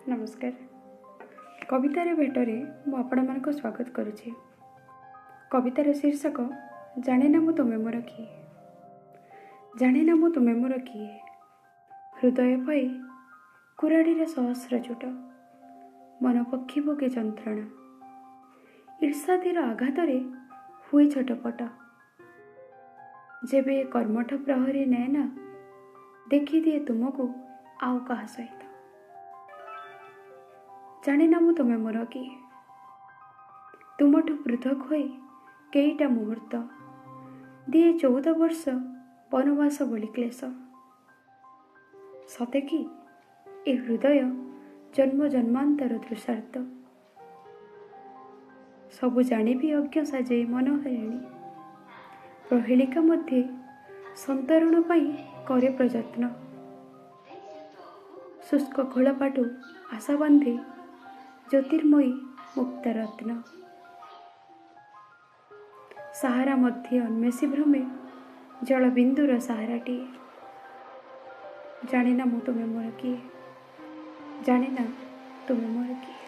नमस्कार। कवितार भेटरे मु आपण स्वागत करुछि। कवितार शीर्षक जाने ना मु तुमे मोर किए। जाने ना मु तुमे मोर किए, हृदय पाई कुराड़ी सहस्र चोट, मन पक्षी भोगे जंत्रणा, ईर्षादीर आघात हुए छटपट। जेबे कर्मठ प्रहरी नैना देखी दिए तुमको आउ कहा सहित। जाने ना मु तुमे मोर किए, तुमठु पृथक होई केईटा मुहूर्त दिए 14 वर्ष वनवास बोली क्लेश। सते कि ए हृदय जन्म जन्मांतर तृषार्थ, सबु जानी भी अज्ञ साजे मन हरिणी। प्रहेलिका मध्ये संतरण पाई करे प्रयत्न, शुष्क खोलपाटू आशा बांधे ज्योतिर्मयी मुक्तरत्न। सहारा मध्य अन्वेषी भ्रमे जल बिंदुर सहाराटीए। जाने ना मु तुमे मोर किए, जाने ना तुमे मोर किए।